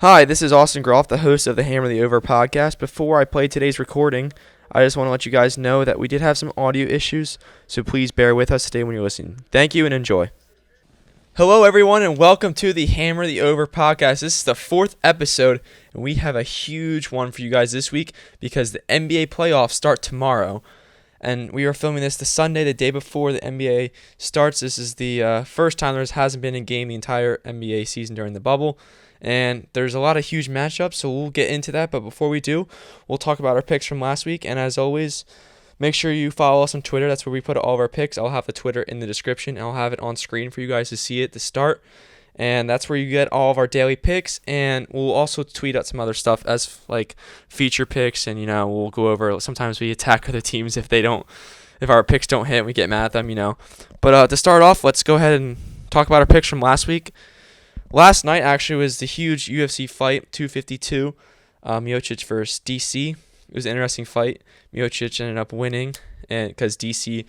Hi, this is Austin Groff, the host of the Hammer the Over podcast. Before I play today's recording, I just want to let you guys know that we did have some audio issues, so please bear with us today when you're listening. Thank you and enjoy. Hello, everyone, and welcome to the Hammer the Over podcast. This is the fourth episode, and we have a huge one for you guys this week because the NBA playoffs start tomorrow. And we are filming this the Sunday, the day before the NBA starts. This is the first time there hasn't been a game the entire NBA season during the bubble. And there's a lot of huge matchups, so we'll get into that. But before we do, we'll talk about our picks from last week. And as always, make sure you follow us on Twitter. That's where we put all of our picks. I'll have the Twitter in the description. I'll have it on screen for you guys to see at the start. And that's where you get all of our daily picks. And we'll also tweet out some other stuff as like feature picks. And, we'll go over, sometimes we attack other teams if our picks don't hit, we get mad at them, But to start off, let's go ahead and talk about our picks from last week. Last night actually was the huge UFC fight, 252, Jokic versus DC. It was an interesting fight. Jokic ended up winning, and because DC,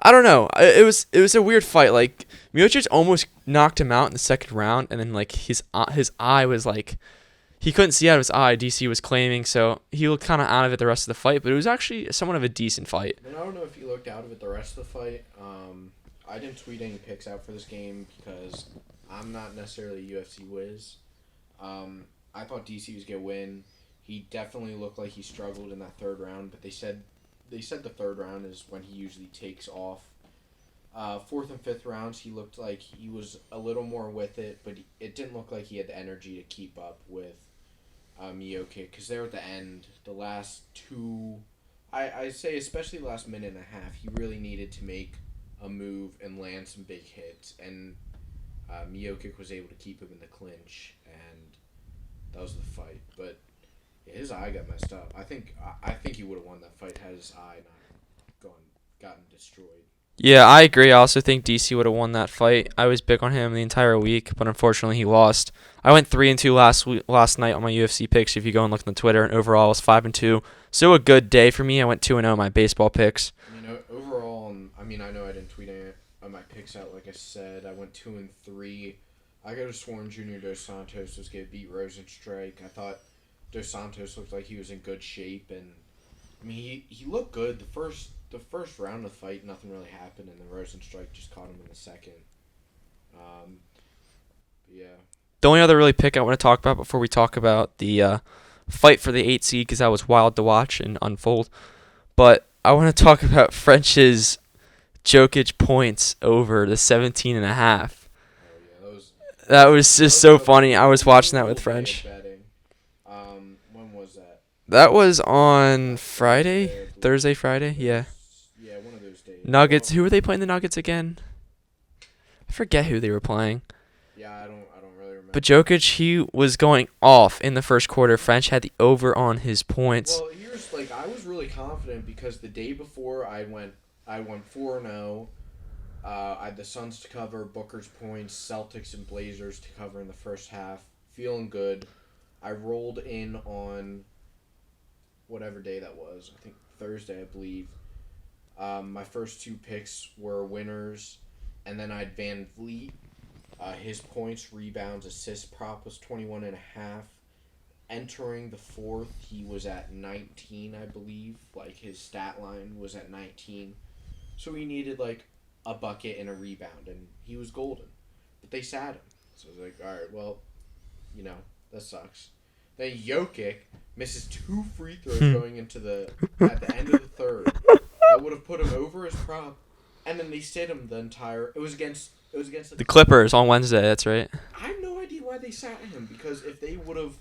I don't know, it was a weird fight. Like Jokic almost knocked him out in the second round, and then like his eye was like he couldn't see out of his eye. DC was claiming, so he looked kind of out of it the rest of the fight. But it was actually somewhat of a decent fight. And I don't know if he looked out of it the rest of the fight. I didn't tweet any picks out for this game because I'm not necessarily a UFC whiz. I thought DC was going to win. He definitely looked like he struggled in that third round, but they said the third round is when he usually takes off. Fourth and fifth rounds, he looked like he was a little more with it, but it didn't look like he had the energy to keep up with Jokic, because there at the end, the last two, I say especially the last minute and a half, he really needed to make a move and land some big hits, and Jokic was able to keep him in the clinch, and that was the fight. But yeah, his eye got messed up. I think he would have won that fight had his eye not gotten destroyed. Yeah, I agree. I also think DC would have won that fight. I was big on him the entire week, but unfortunately he lost. I went 3-2 last night on my UFC picks. If you go and look on Twitter, and overall I was 5-2. So a good day for me. I went 2-0 on my baseball picks. Overall, I know I didn't tweet my picks out. Like I said, I went 2-3. I could have sworn Junior Dos Santos was going to beat Rosenstrike. I thought Dos Santos looked like he was in good shape, and he looked good. The first round of the fight, nothing really happened, and the Rosenstrike just caught him in the second. Yeah. The only other really pick I want to talk about before we talk about the fight for the 8th seed, because that was wild to watch and unfold, but I want to talk about French's Jokic points over the 17.5. That was just so funny. I was watching that with French. When was that? That was on Friday? Thursday, Friday? Yeah. Yeah, one of those days. Nuggets. Who were they playing the Nuggets again? I forget who they were playing. Yeah, I don't really remember. But Jokic, he was going off in the first quarter. French had the over on his points. Well, I was really confident because the day before I went 4-0. I had the Suns to cover, Booker's points, Celtics and Blazers to cover in the first half. Feeling good. I rolled in on whatever day that was. I think Thursday, I believe. My first two picks were winners, and then I had Van Vliet. His points, rebounds, assists prop was 21.5. Entering the fourth, he was at 19, I believe. Like, his stat line was at 19. So he needed, like, a bucket and a rebound, and he was golden. But they sat him. So I was like, all right, well, that sucks. Then Jokic misses 2 free throws going into at the end of the third. That would have put him over his prop. And then they sit him the entire... It was against the Clippers on Wednesday, that's right. I have no idea why they sat him, because if they would have...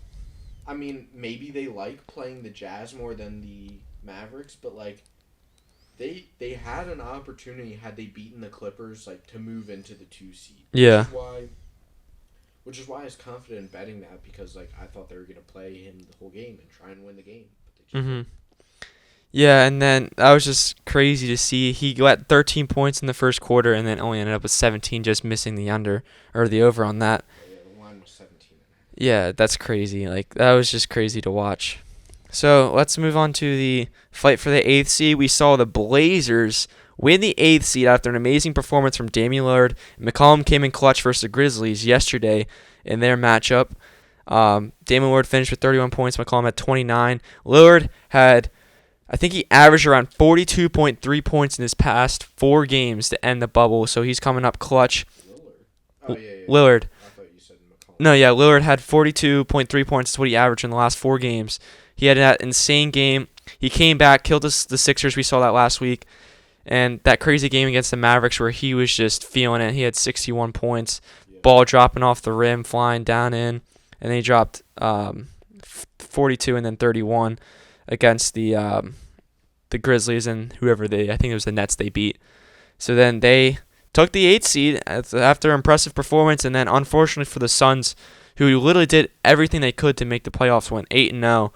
maybe they like playing the Jazz more than the Mavericks, but, like, they had an opportunity, had they beaten the Clippers, like, to move into the 2 seed. Yeah. Which is why I was confident in betting that, because, like, I thought they were going to play him the whole game and try and win the game. But they just Yeah, and then that was just crazy to see. He got 13 points in the first quarter and then only ended up with 17, just missing the over on that. Yeah, the line was 17. Yeah, that's crazy. Like, that was just crazy to watch. So let's move on to the fight for the 8th seed. We saw the Blazers win the 8th seed after an amazing performance from Damian Lillard. McCollum came in clutch versus the Grizzlies yesterday in their matchup. Damon Lillard finished with 31 points. McCollum had 29. Lillard had, I think he averaged around 42.3 points in his past 4 games to end the bubble, so he's coming up clutch. Lillard. Oh, yeah. Lillard. I thought you said McCollum. No, yeah, Lillard had 42.3 points. That's what he averaged in the last 4 games. He had that insane game. He came back, killed the Sixers. We saw that last week. And that crazy game against the Mavericks where he was just feeling it. He had 61 points, ball dropping off the rim, flying down in. And then he dropped 42 and then 31 against the Grizzlies and I think it was the Nets they beat. So then they took the 8th seed after an impressive performance. And then unfortunately for the Suns, who literally did everything they could to make the playoffs, went 8-0.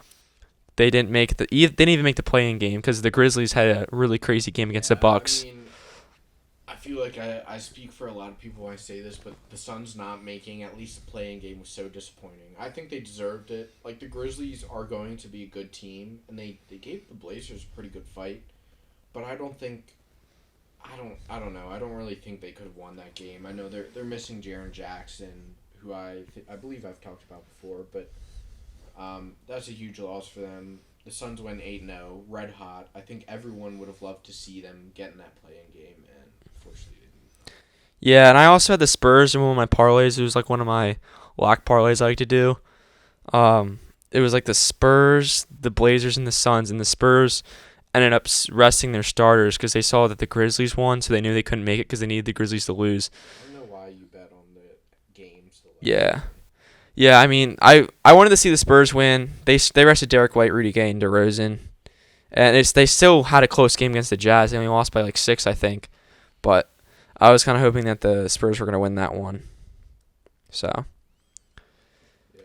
They didn't even make the play-in game because the Grizzlies had a really crazy game against the Bucks. I mean, I feel like I speak for a lot of people when I say this, but the Suns not making at least the play-in game was so disappointing. I think they deserved it. Like, the Grizzlies are going to be a good team, and they gave the Blazers a pretty good fight, but I don't know. I don't really think they could have won that game. I know they're missing Jaren Jackson, who I believe I've talked about before, but that's a huge loss for them. The Suns went 8-0, red hot. I think everyone would have loved to see them get in that play-in game, and unfortunately they didn't. Yeah, and I also had the Spurs in one of my parlays. It was like one of my lock parlays I like to do. It was like the Spurs, the Blazers, and the Suns, and the Spurs ended up resting their starters because they saw that the Grizzlies won, so they knew they couldn't make it because they needed the Grizzlies to lose. I don't know why you bet on the games. Yeah. Yeah, I mean, I wanted to see the Spurs win. They rested Derek White, Rudy Gay, and DeRozan. And they still had a close game against the Jazz. They only lost by like 6, I think. But I was kind of hoping that the Spurs were going to win that one. So. Yeah.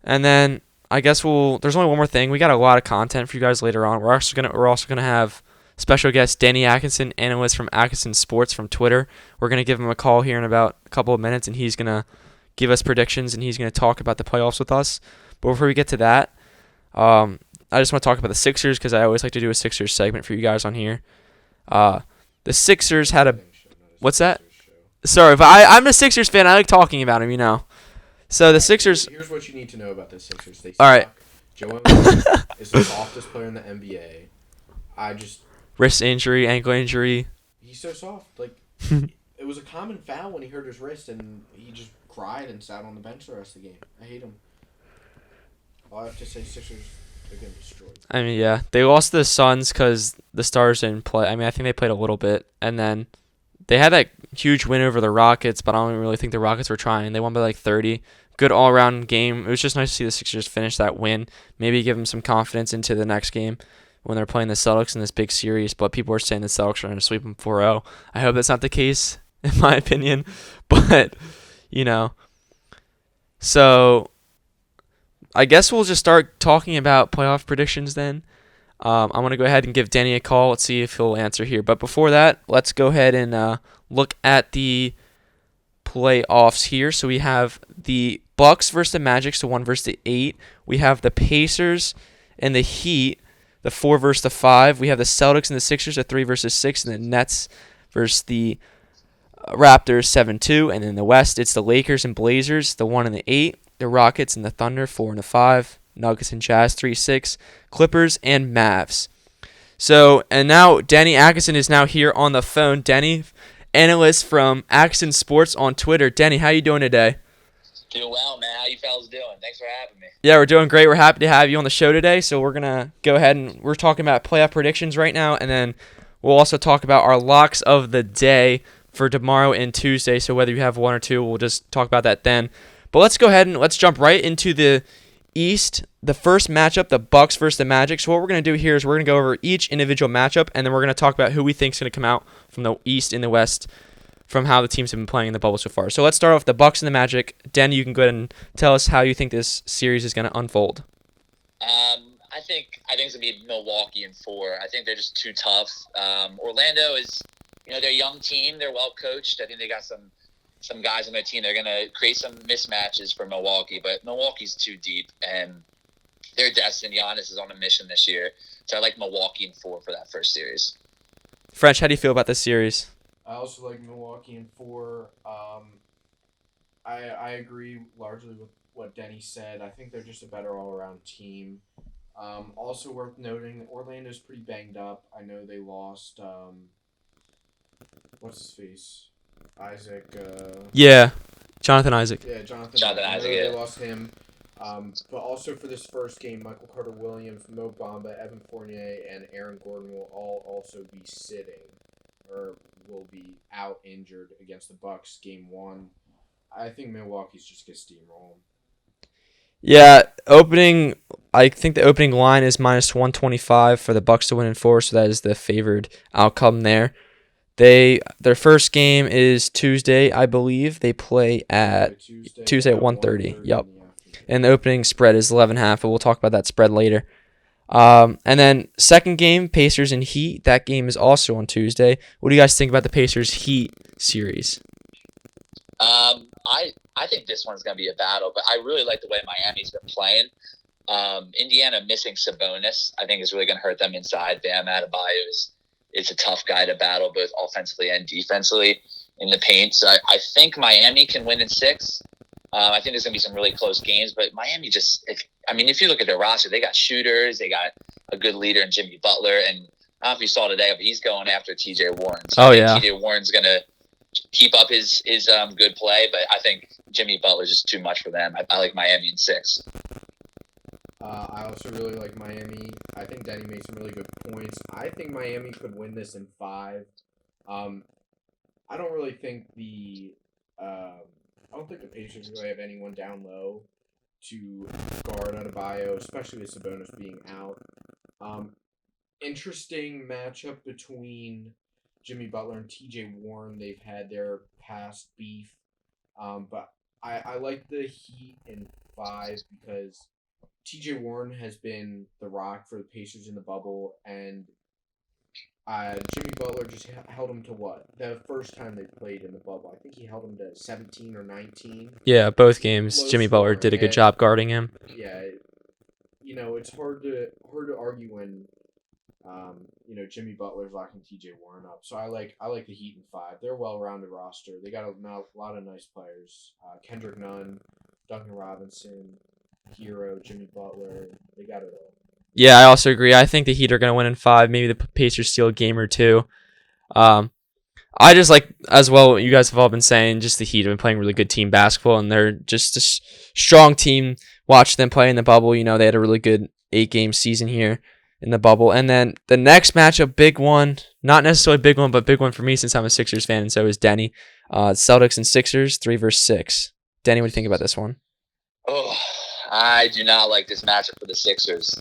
And then I guess there's only one more thing. We got a lot of content for you guys later on. We're also gonna have special guest Denny Atkinson, analyst from Atkinson Sports from Twitter. We're gonna give him a call here in about a couple of minutes, and he's gonna give us predictions, and he's going to talk about the playoffs with us. But before we get to that, I just want to talk about the Sixers because I always like to do a Sixers segment for you guys on here. The Sixers had a... What's that? Sorry, but I'm a Sixers fan. I like talking about them, So the Sixers... Here's what you need to know about the Sixers. They suck. All right. Joel Embiid is the softest player in the NBA. Wrist injury, ankle injury. He's so soft. Like, it was a common foul when he hurt his wrist, and he just cried and sat on the bench the rest of the game. I hate him. All I have to say, Sixers are getting destroyed. I mean, yeah. They lost to the Suns because the Stars didn't play. I mean, I think they played a little bit. And then they had that huge win over the Rockets, but I don't really think the Rockets were trying. They won by like 30. Good all-around game. It was just nice to see the Sixers finish that win. Maybe give them some confidence into the next game when they're playing the Celtics in this big series. But people are saying the Celtics are going to sweep them 4-0. I hope that's not the case, in my opinion. But... So I guess we'll just start talking about playoff predictions then. I'm going to go ahead and give Denny a call. Let's see if he'll answer here. But before that, let's go ahead and look at the playoffs here. So we have the Bucks versus the Magic, so 1 versus the 8. We have the Pacers and the Heat, the 4 versus the 5. We have the Celtics and the Sixers, a 3 versus 6, and the Nets versus the Raptors 7-2, and in the West it's the Lakers and Blazers, the 1 and the 8, the Rockets and the Thunder 4 and the 5, Nuggets and Jazz 3-6, Clippers and Mavs. So, and now Denny Atkinson is now here on the phone. Denny, analyst from Atkinson Sports on Twitter. Denny, how you doing today? Doing well, man. How you fellas doing? Thanks for having me. Yeah, we're doing great. We're happy to have you on the show today. So we're gonna go ahead and we're talking about playoff predictions right now, and then we'll also talk about our locks of the day for tomorrow and Tuesday. So whether you have 1 or 2, we'll just talk about that then. But let's go ahead and let's jump right into the East. The first matchup, the Bucks versus the Magic. So what we're going to do here is we're going to go over each individual matchup, and then we're going to talk about who we think is going to come out from the East and the West from how the teams have been playing in the bubble so far. So let's start off with the Bucks and the Magic. Denny, you can go ahead and tell us how you think this series is going to unfold. I think it's gonna be Milwaukee in 4. I think they're just too tough. Orlando is, they're a young team. They're well coached. I think they got some guys on their team. They're gonna create some mismatches for Milwaukee, but Milwaukee's too deep and they're destined. Giannis is on a mission this year, so I like Milwaukee in 4 for that first series. French, how do you feel about this series? I also like Milwaukee in 4. I agree largely with what Denny said. I think they're just a better all-around team. Also worth noting, Orlando's pretty banged up. I know they lost. What's his face? Isaac. Yeah, Jonathan Isaac. Yeah, Jonathan. Jonathan I know Isaac, they yeah. lost him. But also for this first game, Michael Carter Williams, Mo Bamba, Evan Fournier, and Aaron Gordon will all also be sitting, or will be out injured against the Bucks game 1. I think Milwaukee's just gonna steamroll 'em. Yeah, I think the opening line is -125 for the Bucks to win in 4, so that is the favored outcome there. Their first game is Tuesday, I believe. They play at Tuesday at 1:30. Yep. And the opening spread is 11.5, but we'll talk about that spread later. And then second game, Pacers and Heat. That game is also on Tuesday. What do you guys think about the Pacers Heat series? I think this one's going to be a battle, but I really like the way Miami's been playing. Indiana missing Sabonis, I think, is really going to hurt them inside. Bam Adebayo is a tough guy to battle both offensively and defensively in the paint. So I think Miami can win in 6. I think there's going to be some really close games, but Miami if you look at their roster, they got shooters, they got a good leader in Jimmy Butler, and I don't know if you saw today, but he's going after T.J. Warren. So I think T.J. Warren's going to keep up his good play, but I think Jimmy Butler's just too much for them. I like Miami in 6. I also really like Miami. I think Denny made some really good points. I think Miami could win this in 5. I don't really think I don't think the Pacers really have anyone down low to guard Adebayo, especially with Sabonis being out. Interesting matchup between Jimmy Butler and T.J. Warren. They've had their past beef, but I like the Heat in 5 because T.J. Warren has been the rock for the Pacers in the bubble, and Jimmy Butler just held him to what? The first time they played in the bubble, I think he held him to 17 or 19. Yeah, both games. Jimmy Butler did a good job guarding him. Yeah, it's hard to argue when Jimmy Butler's locking T.J. Warren up. So I like the Heat in 5. They're a well-rounded roster. They got a lot of nice players. Kendrick Nunn, Duncan Robinson, Hero, Jimmy Butler. They got it all. Yeah, I also agree. I think the Heat are going to win in 5. Maybe the Pacers steal a game or 2. I just like, as well, what you guys have all been saying, just the Heat have been playing really good team basketball, and they're just a strong team. Watch them play in the bubble. They had a really good 8-game season here in the bubble. And then the next matchup, big one, not necessarily big one, but big one for me since I'm a Sixers fan, and so is Denny. Celtics and Sixers, 3 versus 6. Denny, what do you think about this one? Oh, I do not like this matchup for the Sixers.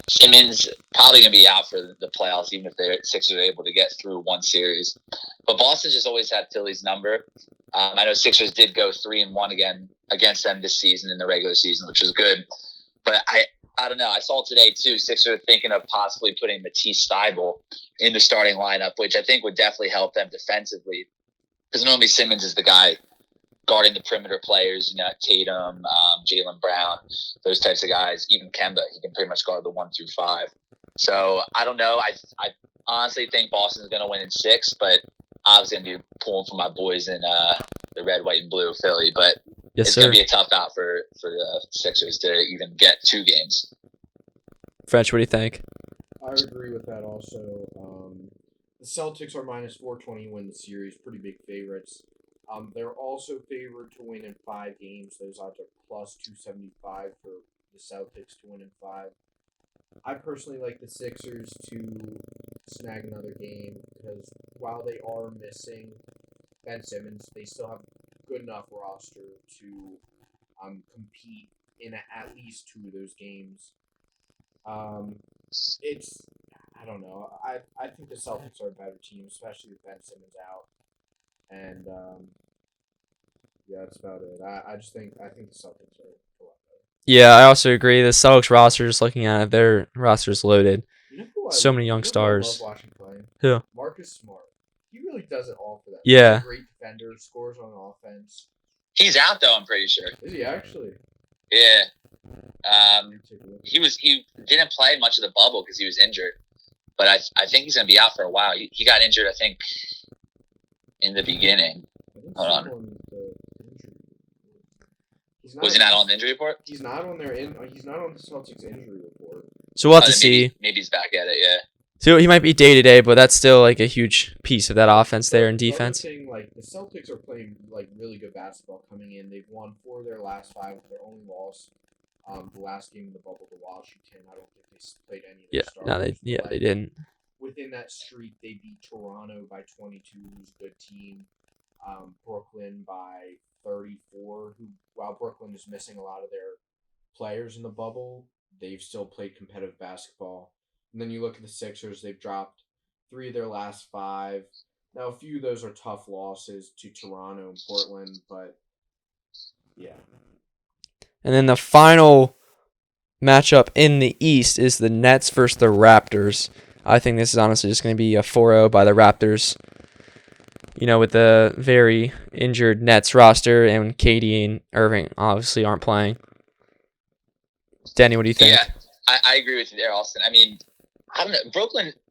Simmons probably going to be out for the playoffs, even if the Sixers are able to get through one series. But Boston's just always had Philly's number. I know Sixers did go 3-1 again against them this season in the regular season, which was good. But I don't know. I saw today, too, Sixers thinking of possibly putting Matisse Thybulle in the starting lineup, which I think would definitely help them defensively. Because normally Simmons is the guy guarding the perimeter players, Tatum, Jaylen Brown, those types of guys. Even Kemba, he can pretty much guard the 1 through 5. So I don't know. I honestly think Boston's going to win in 6, but I was going to be pulling for my boys in the red, white, and blue Philly. But it's going to be a tough out for the Sixers to even get 2 games. French, what do you think? I agree with that also. The Celtics are -420 win the series, pretty big favorites. They're also favored to win in 5 games. Those odds are +275 for the Celtics to win in 5. I personally like the Sixers to snag another game because while they are missing Ben Simmons, they still have a good enough roster to compete in at least 2 of those games. I don't know. I think the Celtics are a better team, especially with Ben Simmons out. And yeah, that's about it. I think the Celtics are a lot better. Yeah, I also agree. The Celtics roster, just looking at it, their roster is loaded. So many young stars. I love watching playing? Who? Marcus Smart. He really does it all for them. Yeah. He's a great defender, scores on offense. He's out though, I'm pretty sure. Is he actually? Yeah. He didn't play much of the bubble because he was injured, but I think he's gonna be out for a while. He got injured, I think, in the beginning. Hold on. Was he not on the injury report? He's not on he's not on the Celtics injury report. So we'll have to Then see. Maybe he's back at it. Yeah. So he might be day to day, but that's still like a huge piece of that offense there and defense. The other thing, like the Celtics are playing like really good basketball coming in. They've won 4 of their last 5. Their only loss, the last game in the bubble to Washington. I don't think they played any of their starters. They didn't. Within that streak, they beat Toronto by 22, who's a good team. Brooklyn by 34. While Brooklyn is missing a lot of their players in the bubble, they've still played competitive basketball. And then you look at the Sixers, they've dropped 3 of their last 5. Now, a few of those are tough losses to Toronto and Portland, but yeah. And then the final matchup in the East is the Nets versus the Raptors. I think this is honestly just going to be a 4-0 by the Raptors. You know, with the very injured Nets roster and KD and Irving obviously aren't playing. Denny, what do you think? Yeah, I agree with you there, Austin. I mean, I don't know.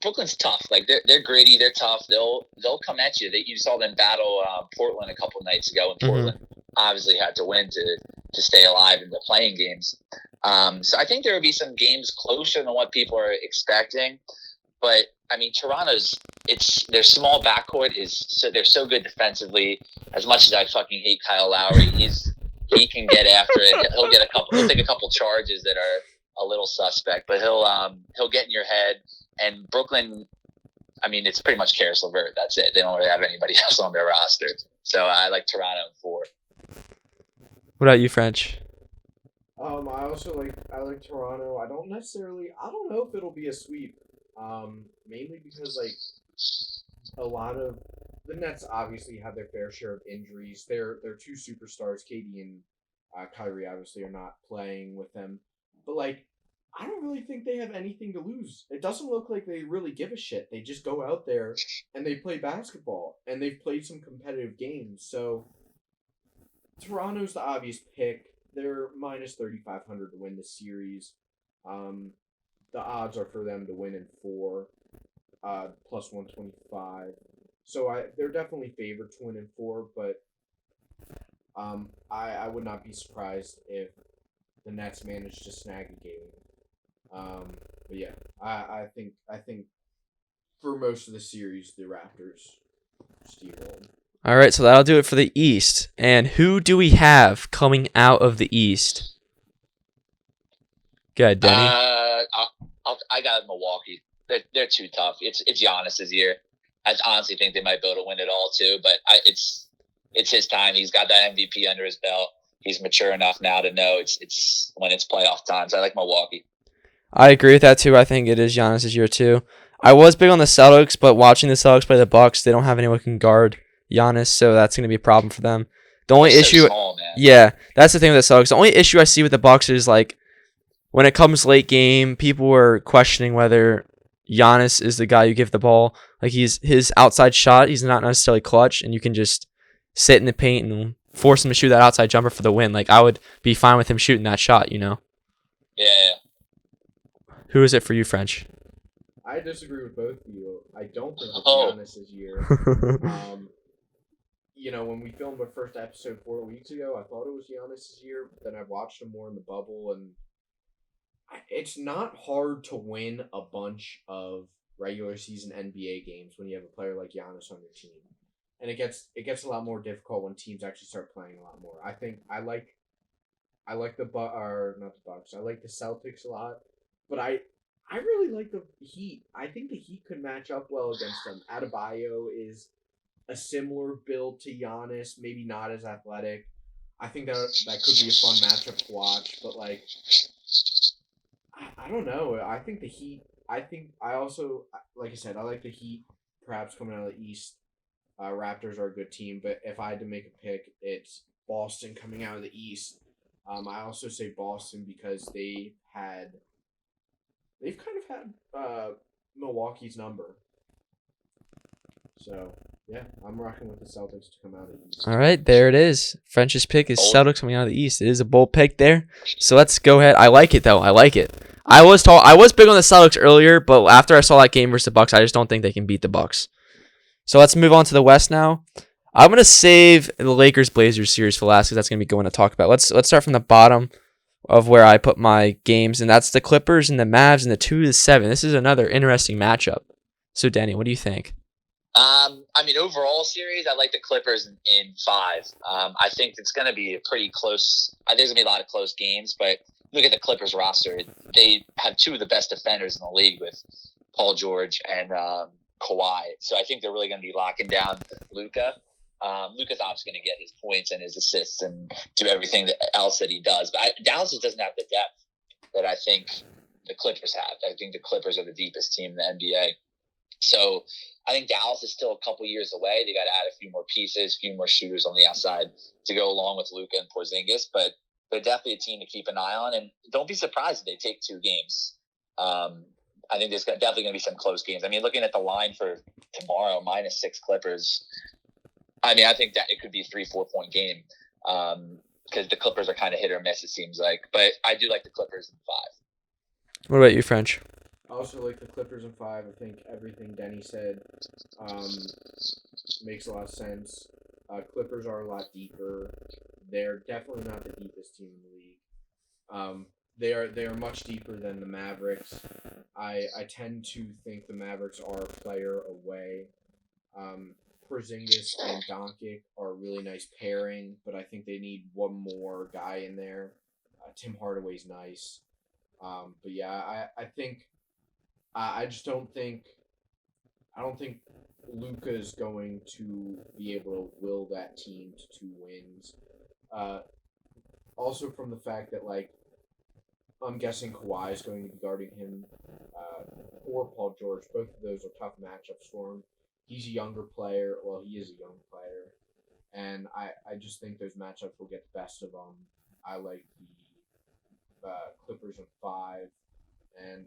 Brooklyn's tough. Like they're gritty. They're tough. They'll come at you. You saw them battle Portland a couple nights ago, and Portland obviously had to win to stay alive in the playing games. So I think there will be some games closer than what people are expecting. But I mean, Toronto's their small backcourt they're so good defensively. As much as I fucking hate Kyle Lowry, he can get after it. He'll take a couple charges that are a little suspect, but he'll get in your head. And Brooklyn, I mean, it's pretty much Karis LeVert. That's it. They don't really have anybody else on their roster. So I like Toronto in 4. What about you, French? I like Toronto. I don't know if it'll be a sweep. Mainly because like a lot of the Nets obviously have their fair share of injuries. Their 2 superstars, KD and Kyrie, obviously are not playing with them. But like, I don't really think they have anything to lose. It doesn't look like they really give a shit. They just go out there and they play basketball, and they've played some competitive games. So Toronto's the obvious pick. They're minus 3,500 to win the series. The odds are for them to win in 4, plus 125. So they're definitely favored to win in 4, but I would not be surprised if the Nets manage to snag a game. But yeah, I think for most of the series, the Raptors steamrolled. All right, so that'll do it for the East. And who do we have coming out of the East? Go ahead, Denny. I got Milwaukee. They're too tough. It's Giannis's year. I honestly think they might be able to win it all too, but it's his time. He's got that MVP under his belt. He's mature enough now to know it's when it's playoff time. So I like Milwaukee. I agree with that too. I think it is Giannis' year too. I was big on the Celtics, but watching the Celtics play the Bucks, they don't have anyone who can guard Giannis, so that's going to be a problem for them. The only issue, small, man. Yeah, that's the thing with the Celtics. The only issue I see with the Bucks is like when it comes late game, people were questioning whether Giannis is the guy you give the ball. Like his outside shot, he's not necessarily clutch, and you can just sit in the paint and force him to shoot that outside jumper for the win. Like I would be fine with him shooting that shot, you know. Yeah. Who is it for you, French? I disagree with both of you. I don't think it's Giannis' year. When we filmed our first episode 4 weeks ago, I thought it was Giannis' year, but then I watched him more in the bubble, and it's not hard to win a bunch of regular season NBA games when you have a player like Giannis on your team. And it gets a lot more difficult when teams actually start playing a lot more. I think I like the Bucks. I like the Celtics a lot, but I really like the Heat. I think the Heat could match up well against them. Adebayo is a similar build to Giannis, maybe not as athletic. I think that could be a fun matchup to watch, but like I don't know. I think the Heat. I also, like I said, I like the Heat. Perhaps coming out of the East, Raptors are a good team, but if I had to make a pick, it's Boston coming out of the East. I also say Boston because they've kind of had Milwaukee's number. So yeah, I'm rocking with the Celtics to come out of the East. All right, there it is. French's pick is Celtics coming out of the East. It is a bold pick there. So let's go ahead. I like it though. I like it. I was big on the Celtics earlier, but after I saw that game versus the Bucks, I just don't think they can beat the Bucks. So let's move on to the West now. I'm gonna save the Lakers Blazers series for last because that's gonna be going to talk about. Let's start from the bottom of where I put my games, and that's the Clippers and the Mavs and the 2-7. This is another interesting matchup. So, Denny, what do you think? I mean, overall series, I like the Clippers in 5. I think it's going to be a pretty close. I think there's going to be a lot of close games, but look at the Clippers roster. They have 2 of the best defenders in the league with Paul George and Kawhi. So I think they're really going to be locking down Luka. Luka's obviously going to get his points and his assists and do everything else that he does. But Dallas just doesn't have the depth that I think the Clippers have. I think the Clippers are the deepest team in the NBA. So I think Dallas is still a couple years away. They got to add a few more pieces, a few more shooters on the outside to go along with Luka and Porzingis. But they're definitely a team to keep an eye on. And don't be surprised if they take 2 games. I think there's definitely going to be some close games. I mean, looking at the line for tomorrow, -6 Clippers. I mean, I think that it could be a 3-4 point game because the Clippers are kind of hit or miss, it seems like. But I do like the Clippers in 5. What about you, French? I also like the Clippers in 5. I think everything Denny said makes a lot of sense. Clippers are a lot deeper. They're definitely not the deepest team in the league. They are much deeper than the Mavericks. I tend to think the Mavericks are a player away. Porzingis and Doncic are a really nice pairing, but I think they need one more guy in there. Tim Hardaway's nice. But yeah, I think I just don't think Luka is going to be able to will that team to 2 wins. Also from the fact that I'm guessing Kawhi is going to be guarding him or Paul George. Both of those are tough matchups for him. He's a younger player. Well, he is a young player. And I just think those matchups will get the best of them. I like the Clippers in 5. And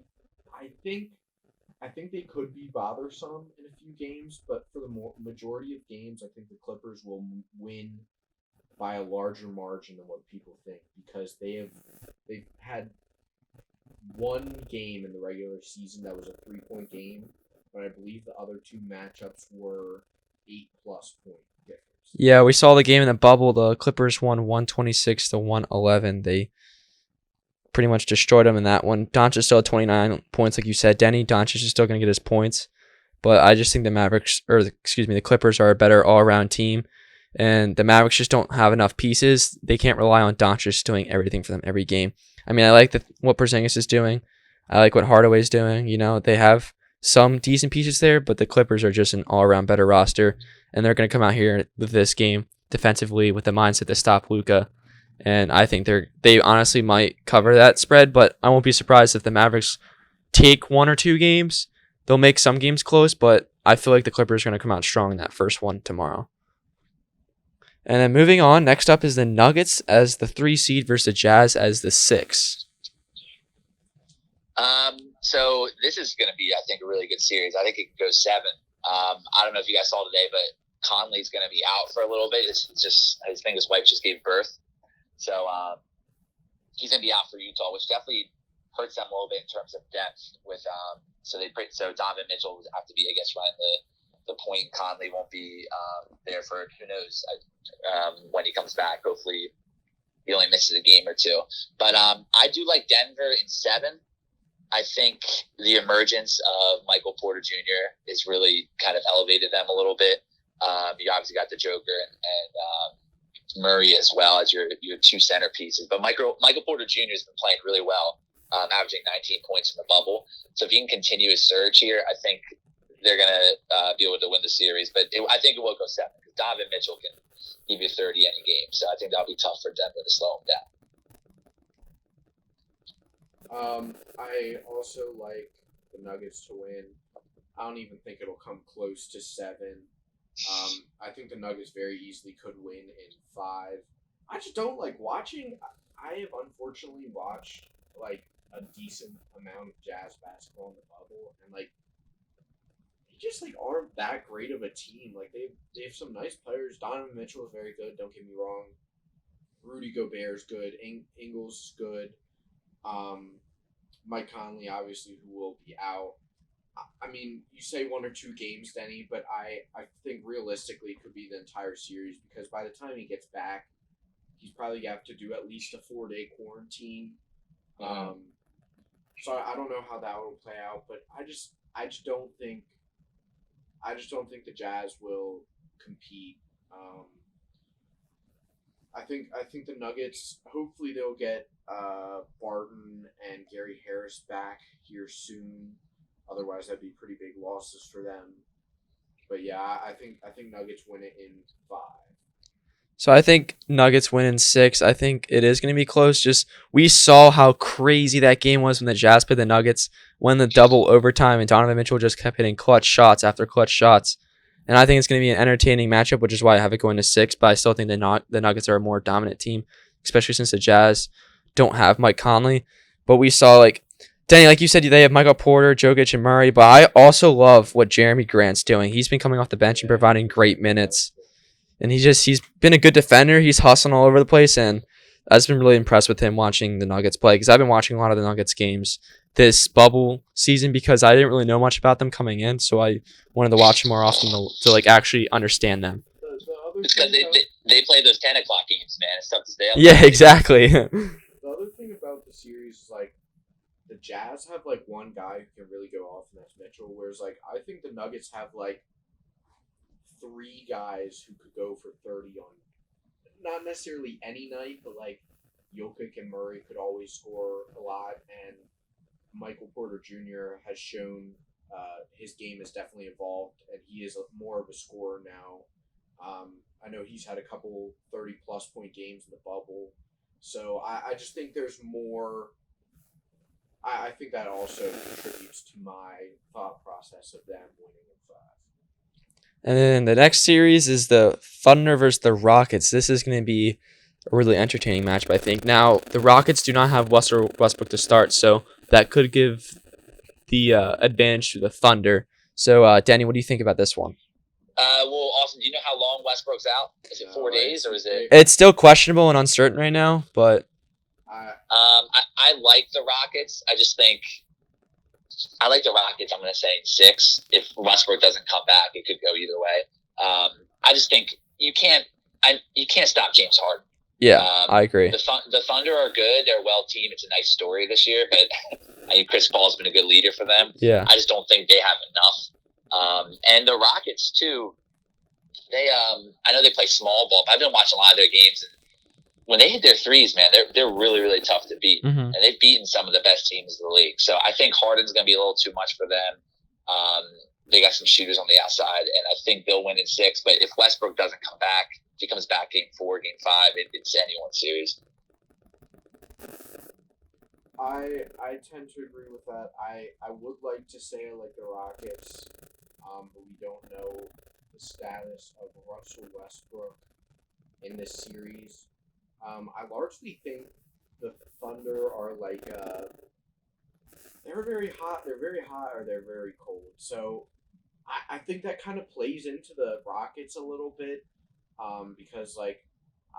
I think they could be bothersome in a few games, but for the majority of games, I think the Clippers will win by a larger margin than what people think because they've had one game in the regular season that was a 3-point game, but I believe the other 2 matchups were 8+ point difference. Yeah, we saw the game in the bubble. The Clippers won 126 to 111. They pretty much destroyed them in that one. Doncic still had 29 points, like you said. Denny, Doncic is still going to get his points. But I just think the Clippers are a better all-around team. And the Mavericks just don't have enough pieces. They can't rely on Doncic doing everything for them every game. I mean, I like what Porzingis is doing. I like what Hardaway's doing. You know, they have some decent pieces there, but the Clippers are just an all-around better roster. And they're going to come out here with this game defensively with the mindset to stop Luka. And I think they honestly might cover that spread, but I won't be surprised if the Mavericks take 1 or 2 games. They'll make some games close, but I feel like the Clippers are going to come out strong in that first one tomorrow. And then moving on, next up is the Nuggets as the 3 seed versus the Jazz as the 6. So this is going to be, I think, a really good series. I think it could go 7. I don't know if you guys saw today, but Conley's going to be out for a little bit. I think his wife just gave birth. So he's going to be out for Utah, which definitely hurts them a little bit in terms of depth. So Donovan Mitchell would have to be, I guess, running the point. Conley won't be there for who knows when he comes back. Hopefully, he only misses a game or 2. But I do like Denver in 7. I think the emergence of Michael Porter Jr. has really kind of elevated them a little bit. You obviously got the Joker and Murray as well as your 2 centerpieces. But Michael Porter Jr. has been playing really well, averaging 19 points in the bubble. So if he can continue his surge here, I think they're going to be able to win the series. But I think it will go 7 because Donovan Mitchell can give you 30 any game. So I think that'll be tough for Denver to slow him down. I also like the Nuggets to win. I don't even think it'll come close to 7. I think the Nuggets very easily could win in 5. I just don't like watching. I have unfortunately watched a decent amount of Jazz basketball in the bubble, and they just aren't that great of a team. They have some nice players. Donovan Mitchell is very good. Don't get me wrong. Rudy Gobert is good. Ingles is good. Mike Conley, obviously, who will be out. I mean, you say 1 or 2 games, Denny, but I think realistically it could be the entire series because by the time he gets back, he's probably going to have to do at least a 4-day quarantine. So I don't know how that will play out, but I just don't think the Jazz will compete. I think the Nuggets. Hopefully, they'll get Barton and Gary Harris back here soon. Otherwise, that'd be pretty big losses for them. But yeah, I think Nuggets win it in 5. So I think Nuggets win in 6. I think it is going to be close. Just we saw how crazy that game was when the Jazz played the Nuggets, when the double overtime and Donovan Mitchell just kept hitting clutch shots after clutch shots. And I think it's going to be an entertaining matchup, which is why I have it going to 6. But I still think the Nuggets are a more dominant team, especially since the Jazz don't have Mike Conley. But we saw, like, Denny, like you said, they have Michael Porter, Jokic, and Murray. But I also love what Jeremy Grant's doing. He's been coming off the bench and providing great minutes. And he's been a good defender. He's hustling all over the place. And I've been really impressed with him watching the Nuggets play because I've been watching a lot of the Nuggets games this bubble season because I didn't really know much about them coming in. So I wanted to watch them more often to like actually understand them. It's because they play those 10 o'clock games, man. It's tough to stay up. Yeah, exactly. The other thing about the series is, like, the Jazz have, like, one guy who can really go off, and that's Mitchell. Whereas, like, I think the Nuggets have, like, 3 guys who could go for 30 on not necessarily any night, but, like, Jokic and Murray could always score a lot, and Michael Porter Jr. has shown his game has definitely evolved, and he is more of a scorer now. I know he's had a couple 30-plus point games in the bubble. So I just think there's more. I think that also contributes to my thought process of them winning in 5. And then the next series is the Thunder versus the Rockets. This is going to be a really entertaining matchup, I think. Now, the Rockets do not have Westbrook to start, so that could give the advantage to the Thunder. So, Danny, what do you think about this one? Well, Austin, do you know how long Westbrook's out? Is it 4 days or is it? It's still questionable and uncertain right now, but I like the Rockets. I like the Rockets. I'm going to say 6. If Westbrook doesn't come back, it could go either way. I just think you can't stop James Harden. Yeah, I agree. The Thunder are good. They're a well team. It's a nice story this year, but I think Chris Paul's been a good leader for them. Yeah, I just don't think they have enough. And the Rockets too. I know they play small ball, but I've been watching a lot of their games, and when they hit their threes, man, they're really, really tough to beat. Mm-hmm. And they've beaten some of the best teams in the league. So I think Harden's going to be a little too much for them. They got some shooters on the outside, and I think they'll win in 6. But if Westbrook doesn't come back, if he comes back game 4, game 5, it's anyone's series. I tend to agree with that. I would like to say I like the Rockets, but we don't know the status of Russell Westbrook in this series. I largely think the Thunder are like they're very hot, or they're very cold. So I think that kind of plays into the Rockets a little bit, because, like,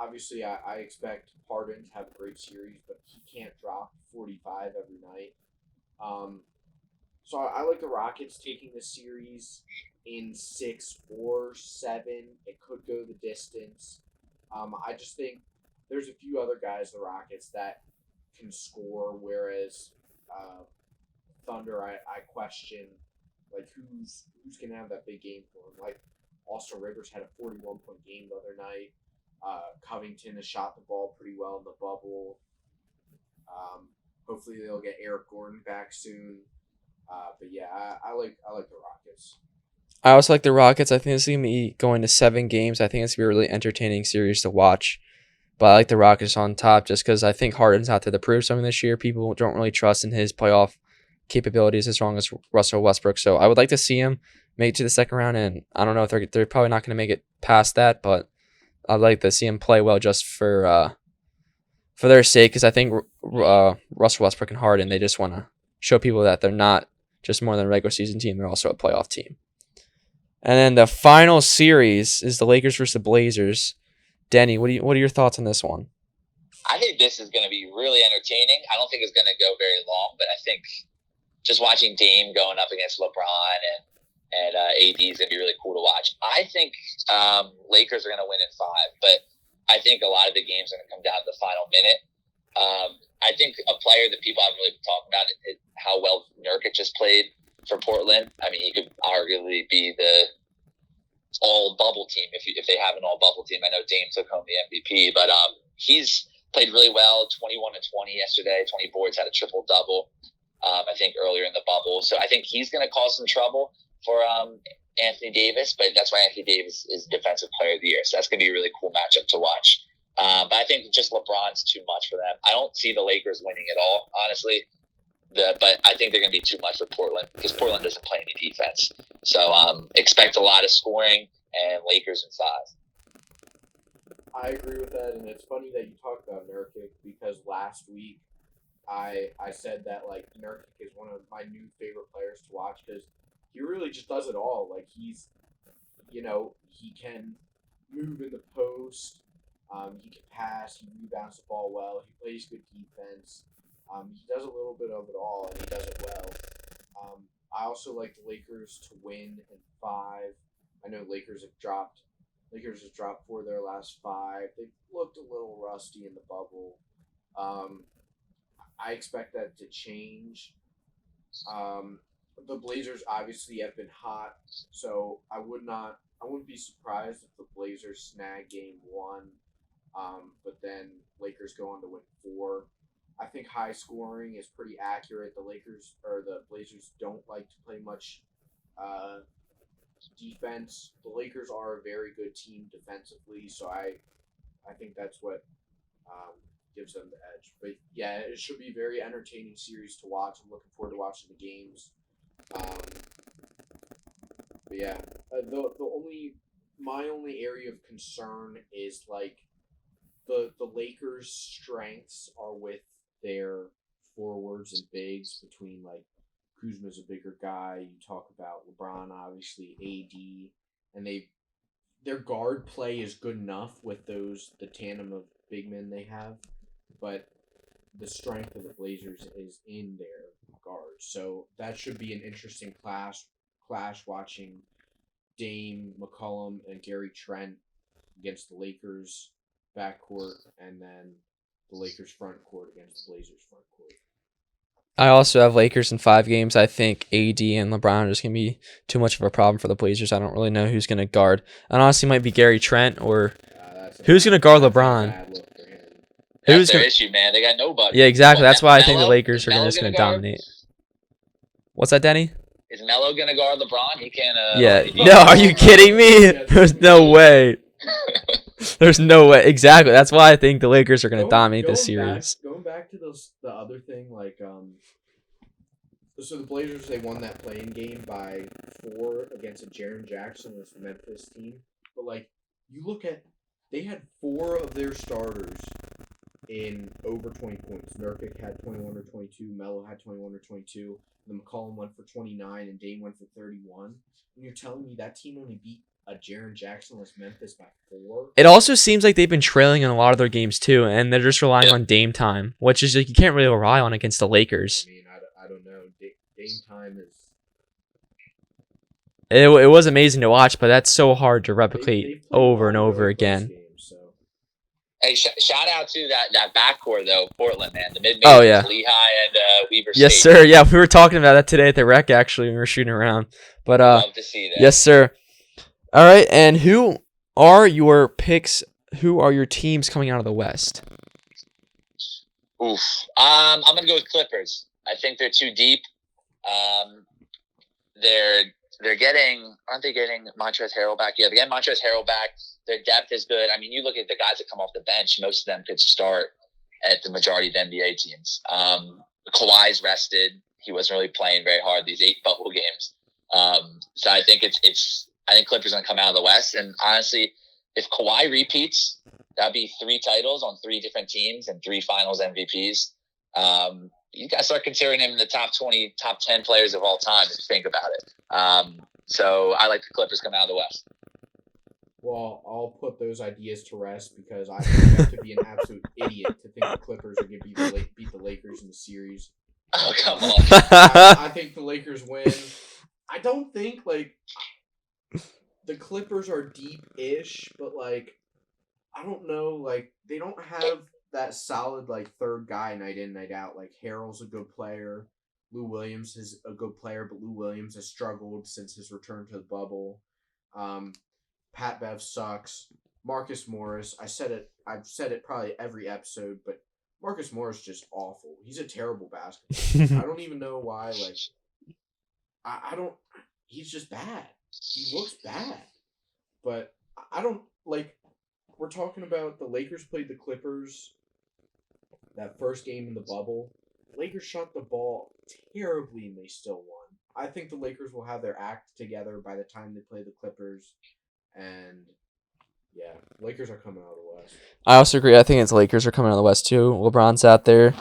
obviously I expect Harden to have a great series, but he can't drop 45 every night. So I like the Rockets taking the series in 6 or 7. It could go the distance. I just think there's a few other guys, the Rockets, that can score, whereas Thunder, I question, like, who's going to have that big game for him. Like, Austin Rivers had a 41-point game the other night. Covington has shot the ball pretty well in the bubble. Hopefully they'll get Eric Gordon back soon. But yeah, I like the Rockets. I also like the Rockets. I think it's going to be going to 7 games. I think it's going to be a really entertaining series to watch. But I like the Rockets on top just because I think Harden's out there to prove something this year. People don't really trust in his playoff capabilities as strong as Russell Westbrook. So I would like to see him make it to the second round. And I don't know if they're probably not going to make it past that, but I'd like to see him play well just for their sake, because I think Russell Westbrook and Harden, they just want to show people that they're not just more than a regular season team. They're also a playoff team. And then the final series is the Lakers versus the Blazers. Denny, what are your thoughts on this one? I think this is going to be really entertaining. I don't think it's going to go very long, but I think just watching Dame going up against LeBron and AD is going to be really cool to watch. I think Lakers are going to win in 5, but I think a lot of the games are going to come down to the final minute. I think a player that people haven't really been talking about is how well Nurkic just played for Portland. I mean, he could arguably be the all-bubble team if they have an all-bubble team. I know Dame took home the MVP, but he's played really well, 21 and 20 yesterday, 20 boards, had a triple-double, I think, earlier in the bubble. So I think he's going to cause some trouble for Anthony Davis, but that's why Anthony Davis is Defensive Player of the Year. So that's going to be a really cool matchup to watch. But I think just LeBron's too much for them. I don't see the Lakers winning at all, honestly. But I think they're going to be too much for Portland because Portland doesn't play any defense. So expect a lot of scoring and Lakers in 5. I agree with that, and it's funny that you talked about Nurkic because last week I said that like Nurkic is one of my new favorite players to watch because he really just does it all. Like he's, he can move in the post, he can pass, he rebounds the ball well, he plays good defense. He does a little bit of it all, and he does it well. I also like the Lakers to win in 5. I know Lakers have dropped 4 of their last 5. They've looked a little rusty in the bubble. I expect that to change. The Blazers obviously have been hot, so I wouldn't be surprised if the Blazers snag game 1, but then Lakers go on to win 4. I think high scoring is pretty accurate. The Blazers don't like to play much defense. The Lakers are a very good team defensively, so I think that's what gives them the edge. But yeah, it should be a very entertaining series to watch. I'm looking forward to watching the games. But yeah, my only area of concern is like the Lakers' strengths are with their forwards and bigs between like Kuzma's a bigger guy. You talk about LeBron, obviously AD, and their guard play is good enough with the tandem of big men they have, but the strength of the Blazers is in their guards. So that should be an interesting clash watching Dame, McCollum, and Gary Trent against the Lakers backcourt, and then the Lakers front court against the Blazers front court. I also have Lakers in 5 games. I think AD and LeBron are just going to be too much of a problem for the Blazers. I don't really know who's going to guard. And honestly, it might be Gary Trent or who's going to guard LeBron. That's their issue, man. They got nobody. Yeah, exactly. That's why I think the Melo? Lakers are Melo just going to guard? dominate. What's that, Denny? Is Melo going to guard LeBron? He can't. Yeah. No, are you kidding me? There's no way. There's no way. Exactly. That's why I think the Lakers are going to dominate this series. Going back to the other thing, like so the Blazers, they won that playing game by 4 against a Jaren Jackson-less Memphis team. But like you look at, they had 4 of their starters in over 20 points. Nurkic had 21 or 22. Melo had 21 or 22. And then McCollum went for 29, and Dame went for 31. And you're telling me that team only beat a Jaren Jackson-less Memphis by 4? It also seems like they've been trailing in a lot of their games too, and they're just relying on Dame time, which is like you can't really rely on against the Lakers. I mean, I don't know. Dame time is. It was amazing to watch, but that's so hard to replicate over and over again. Games, so. Hey, shout out to that backcourt though, Portland, man. The mid-majors, Oh, yeah. Lehigh and Weber State. Yes, sir. Yeah, we were talking about that today at the rec actually when we were shooting around. But Love to see that. yes, sir. All right, and who are your picks? Who are your teams coming out of the West? Oof. I'm gonna go with Clippers. I think they're too deep. They're getting, aren't they getting Montrezl Harrell back? Yeah, they're getting Montrezl Harrell back. Their depth is good. I mean, you look at the guys that come off the bench, most of them could start at the majority of the NBA teams. Kawhi's rested. He wasn't really playing very hard these 8 bubble games. So I think I think Clippers going to come out of the West. And honestly, if Kawhi repeats, that'd be 3 titles on 3 different teams and 3 finals MVPs. You got to start considering him in the top 20, top 10 players of all time if you think about it. So I like the Clippers coming out of the West. Well, I'll put those ideas to rest because I think you have to be an absolute idiot to think the Clippers are going to beat the Lakers in the series. Oh, come on. I think the Lakers win. I don't think the Clippers are deep-ish, but I don't know, they don't have that solid third guy night in, night out. Like Harrell's a good player. Lou Williams is a good player, but Lou Williams has struggled since his return to the bubble. Um, Pat Bev sucks. Marcus Morris, I've said it probably every episode, but Marcus Morris is just awful. He's a terrible basketball player. I don't even know why. I don't. He's just bad. He looks bad, but I don't like. We're talking about the Lakers played the Clippers that first game in the bubble. Lakers shot the ball terribly and they still won. I think the Lakers will have their act together by the time they play the Clippers, and yeah, Lakers are coming out of the West. I also agree. I think it's Lakers are coming out of the West too. LeBron's out there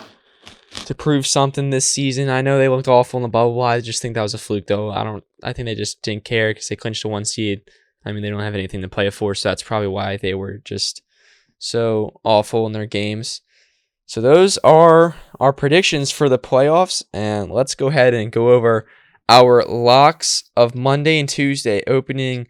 to prove something this season. I know they looked awful in the bubble. I just think that was a fluke, though. I think they just didn't care because they clinched a 1 seed. I mean, they don't have anything to play for, so that's probably why they were just so awful in their games. So those are our predictions for the playoffs, and let's go ahead and go over our locks of Monday and Tuesday, opening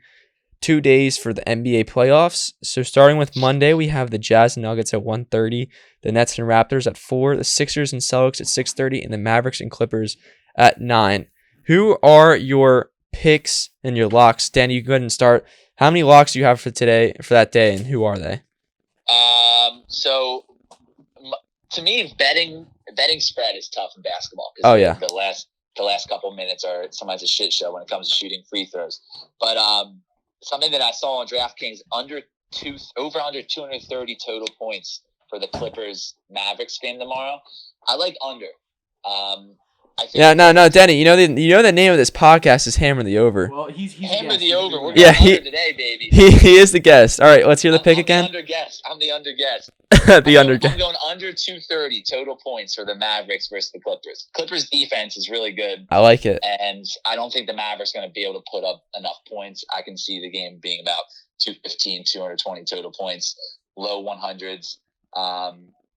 2 days for the NBA playoffs. So starting with Monday, we have the Jazz and Nuggets at 1:30, the Nets and Raptors at 4, the Sixers and Celtics at 6:30, and the Mavericks and Clippers at 9. Who are your picks and your locks? Danny, you go ahead and start. How many locks do you have for that day, and who are they? So to me, betting spread is tough in basketball because Oh, yeah. the last couple of minutes are sometimes a shit show when it comes to shooting free throws. But something that I saw on DraftKings over under 230 total points for the Clippers Mavericks game tomorrow. I like under. I think No, Denny. You know the name of this podcast is Hammer the Over. Well, he's Hammer the over. We're Yeah, going under today, baby. He is the guest. All right, let's hear the pick again. I'm the under guest. The under I'm guest. going under 230 total points for the Mavericks versus the Clippers. Clippers defense is really good. I like it. And I don't think the Mavericks are going to be able to put up enough points. I can see the game being about 215, 220 total points, low 100s,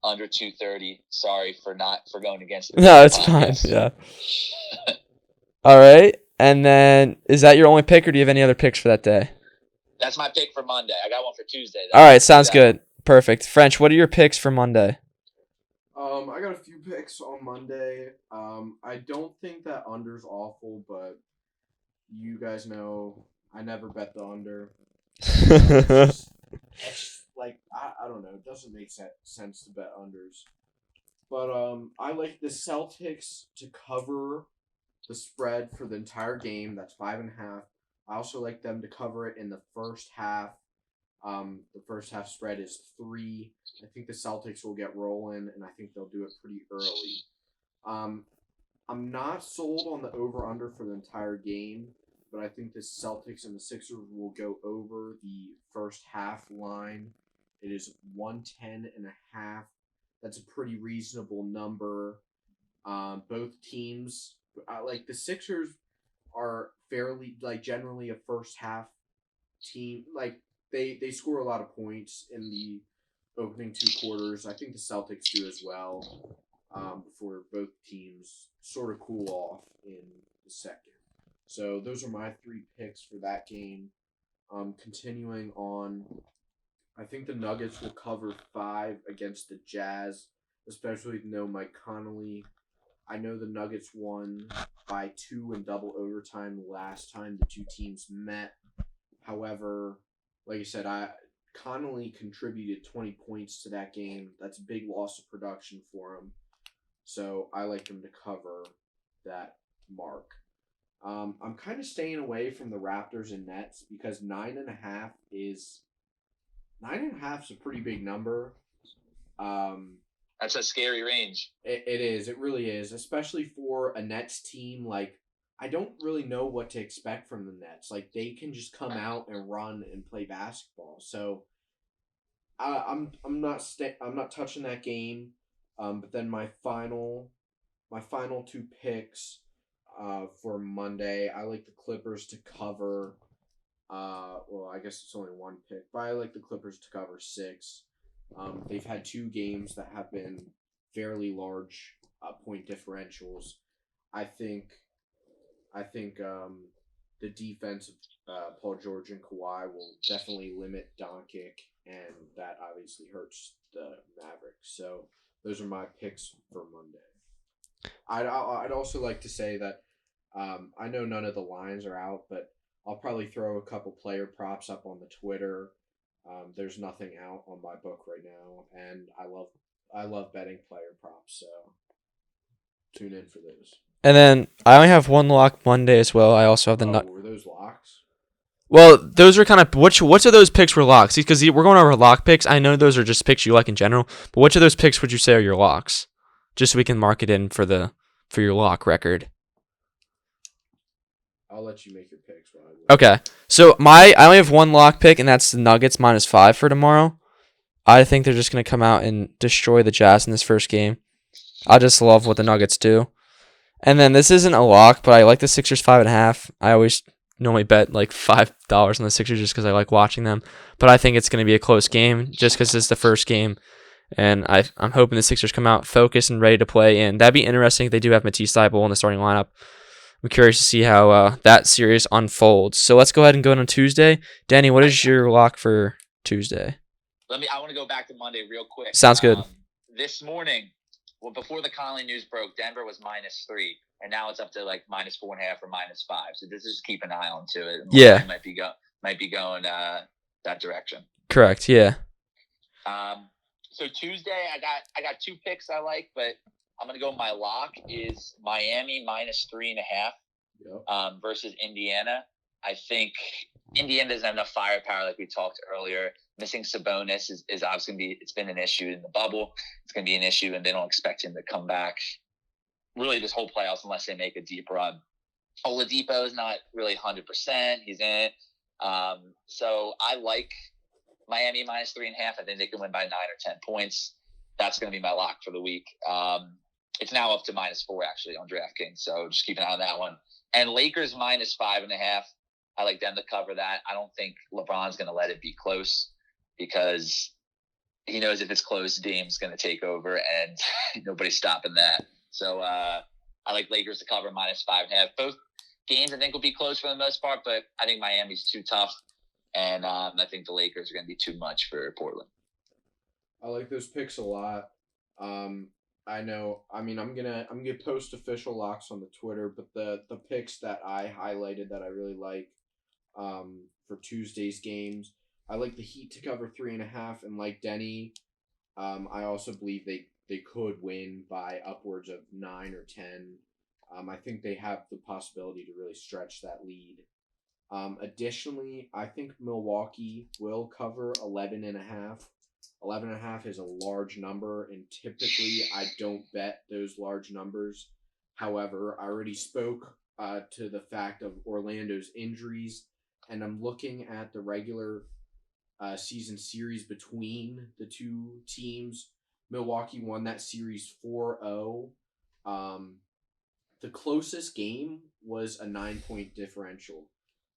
under 230. Sorry for going against the No, it's fine. Yeah. All right. And then, is that your only pick, or do you have any other picks for that day? That's my pick for Monday. I got one for Tuesday, though. All right, sounds good. Perfect. French, what are your picks for Monday? I got a few picks on Monday. I don't think that under's awful, but you guys know I never bet the under. It's I don't know. It doesn't make sense to bet unders. But I like the Celtics to cover the spread for the entire game. That's 5.5. I also like them to cover it in the first half. The first half spread is 3. I think the Celtics will get rolling, and I think they'll do it pretty early. I'm not sold on the over-under for the entire game, but I think the Celtics and the Sixers will go over the first half line. It is 110.5. That's a pretty reasonable number. Both teams, the Sixers are fairly generally a first half team. They score a lot of points in the opening 2 quarters. I think the Celtics do as well. Before both teams sort of cool off in the second. So those are my 3 picks for that game. Continuing on, I think the Nuggets will cover 5 against the Jazz, especially with no Mike Conley. I know the Nuggets won by 2 in double overtime last time the 2 teams met. However, like I said, Conley contributed 20 points to that game. That's a big loss of production for him. So I like them to cover that mark. I'm kind of staying away from the Raptors and Nets because 9.5 is a pretty big number. That's a scary range. It is. It really is, especially for a Nets team. I don't really know what to expect from the Nets. They can just come out and run and play basketball. So I'm not touching that game. But then my final 2 picks for Monday, I like the Clippers to cover. Well, I guess it's only 1 pick, but I like the Clippers to cover 6. They've had 2 games that have been fairly large point differentials. I think the defense of Paul George and Kawhi will definitely limit Doncic, and that obviously hurts the Mavericks. So those are my picks for Monday. I'd also like to say that I know none of the lines are out, but I'll probably throw a couple player props up on the Twitter. There's nothing out on my book right now, and I love betting player props, so tune in for those. And then I only have one lock Monday as well. I also have the Were those locks? Well, those are kind of which of those picks were locks? Because we're going over lock picks. I know those are just picks you like in general, but which of those picks would you say are your locks? Just so we can mark it in for your lock record. I'll let you make your picks. Okay, so I only have one lock pick, and that's the Nuggets -5 for tomorrow. I think they're just gonna come out and destroy the Jazz in this first game. I just love what the Nuggets do. And then this isn't a lock, but I like the Sixers 5.5. I always normally bet like $5 on the Sixers just because I like watching them. But I think it's going to be a close game just because it's the first game. And I'm hoping the Sixers come out focused and ready to play. And that'd be interesting if they do have Matisse Thybulle in the starting lineup. I'm curious to see how that series unfolds. So let's go ahead and go on Tuesday. Denny, what is your lock for Tuesday? I want to go back to Monday real quick. Sounds good. This morning, before the Conley news broke, Denver was -3, and now it's up to like -4.5 or -5. So this is keep an eye on to it. Yeah, might be going that direction. Correct. Yeah. So Tuesday, I got two picks I like, but I'm gonna go. My lock is Miami -3.5 versus Indiana. I think Indiana doesn't have enough firepower, like we talked earlier. Missing Sabonis is obviously going to be. It's been an issue in the bubble. It's going to be an issue, and they don't expect him to come back really this whole playoffs unless they make a deep run. Oladipo is not really 100%. He's in it. So I like Miami -3.5. I think they can win by 9 or 10 points. That's going to be my lock for the week. It's now up to -4 actually on DraftKings, so just keep an eye on that one. And Lakers -5.5. I like them to cover that. I don't think LeBron's going to let it be close because he knows if it's close, Dame's going to take over, and nobody's stopping that. So I like Lakers to cover -5.5. Both games I think will be close for the most part, but I think Miami's too tough, and I think the Lakers are going to be too much for Portland. I like those picks a lot. I know. I mean, I'm gonna post official locks on the Twitter, but the picks that I highlighted that I really like for Tuesday's games, I like the Heat to cover 3.5, and like Denny, I also believe they could win by upwards of 9 or 10. I think they have the possibility to really stretch that lead. Additionally, I think Milwaukee will cover 11.5. 11.5 is a large number, and typically I don't bet those large numbers. However, I already spoke to the fact of Orlando's injuries, and I'm looking at the regular season series between the two teams. Milwaukee won that series 4-0. The closest game was a 9-point differential.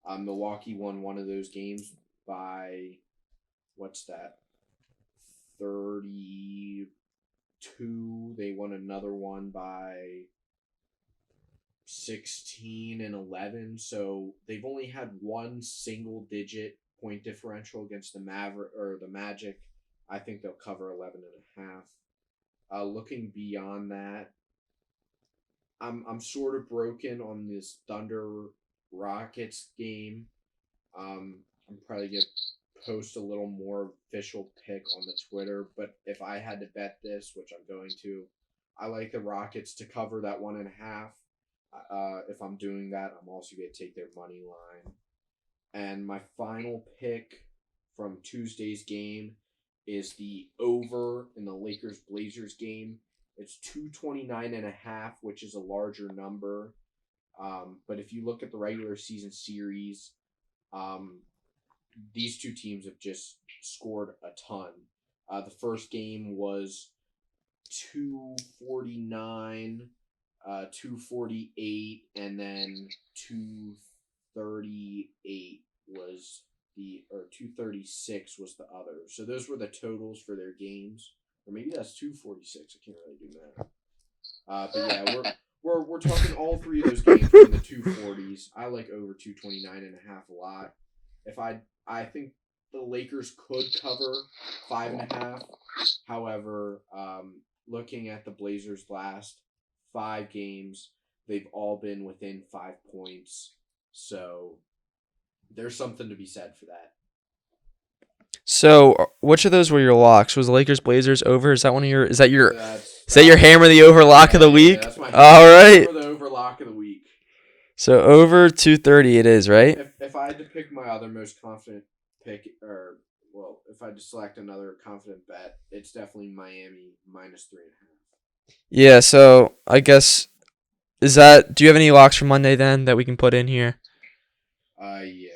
Milwaukee won one of those games by, 32. They won another one by 16 and 11. So they've only had one single digit point differential against the Magic. I think they'll cover 11.5. Looking beyond that, I'm sort of broken on this Thunder Rockets game. I'm probably gonna post a little more official pick on the Twitter, but if I had to bet this, which I'm going to, I like the Rockets to cover that 1.5. If I'm doing that, I'm also going to take their money line. And my final pick from Tuesday's game is the over in the Lakers-Blazers game. It's 229.5, which is a larger number. But if you look at the regular season series, these two teams have just scored a ton. The first game was 249, 248, and then 238 was 236 was the other. So those were the totals for their games. Or maybe that's 246. I can't really do that. But yeah, we're talking all three of those games in the 240s. I like over 229.5 a lot. I think the Lakers could cover 5.5. However, looking at the Blazers' last 5 games, they've all been within 5 points. So there's something to be said for that. So, which of those were your locks? Was the Lakers Blazers over? Is that your That's hammer the over lock of the week? Yeah, that's my All right. for the over lock of the week. So over 230 it is, right? If I had to pick my other most confident pick, if I had to select another confident bet, it's definitely Miami -3.5. Yeah, so I guess do you have any locks for Monday then that we can put in here? Yeah.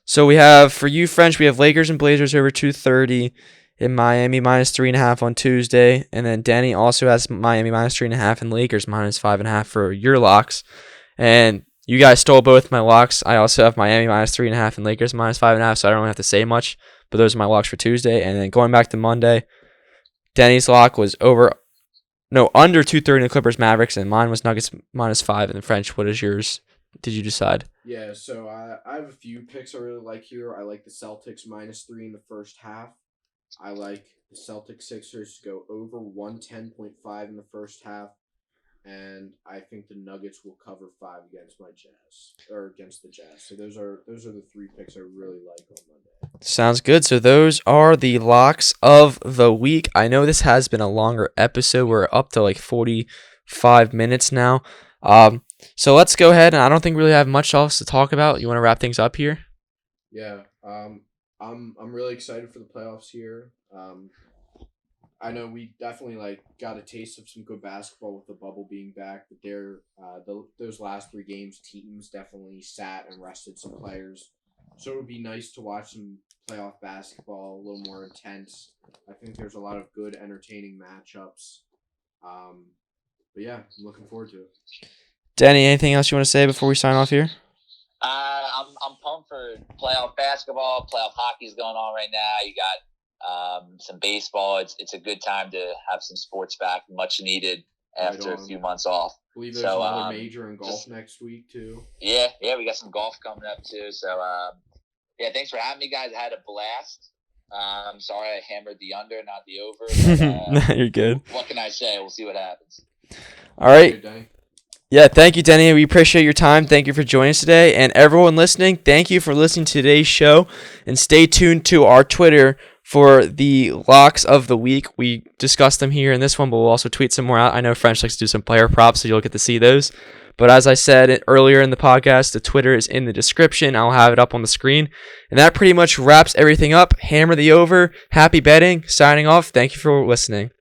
So we have, for you French, we have Lakers and Blazers over 230 in Miami -3.5 on Tuesday, and then Denny also has Miami -3.5 and Lakers -5.5 for your locks. And you guys stole both my locks. I also have Miami -3.5 and Lakers -5.5, so I don't really have to say much. But those are my locks for Tuesday. And then going back to Monday, Denny's lock was under 230 in the Clippers Mavericks, and mine was Nuggets -5 in the French. What is yours? Did you decide? Yeah, so I have a few picks I really like here. I like the Celtics -3 in the first half. I like the Celtics Sixers to go over 110.5 in the first half. And I think the Nuggets will cover 5 against the Jazz. So those are the 3 picks I really like on Monday. Sounds good. So those are the locks of the week. I know this has been a longer episode. We're up to like 45 minutes now. So let's go ahead, and I don't think we really have much else to talk about. You want to wrap things up here? Yeah. I'm really excited for the playoffs here. I know we definitely got a taste of some good basketball with the bubble being back, but those last 3 games, teams definitely sat and rested some players. So it would be nice to watch some playoff basketball, a little more intense. I think there's a lot of good, entertaining matchups. But yeah, I'm looking forward to it. Denny, anything else you want to say before we sign off here? I'm pumped for playoff basketball. Playoff hockey's going on right now. You got some baseball. It's a good time to have some sports back, much needed after a few months off. I believe there's another major in golf next week too. Yeah, we got some golf coming up too. So thanks for having me, guys. I had a blast. I'm sorry I hammered the under, not the over. But, You're good. What can I say? We'll see what happens. All right. Yeah, thank you, Denny. We appreciate your time. Thank you for joining us today. And everyone listening, thank you for listening to today's show. And stay tuned to our Twitter for the locks of the week. We discussed them here in this one, but we'll also tweet some more out. I know French likes to do some player props, so you'll get to see those. But as I said earlier in the podcast, the Twitter is in the description. I'll have it up on the screen. And that pretty much wraps everything up. Hammer the over. Happy betting. Signing off. Thank you for listening.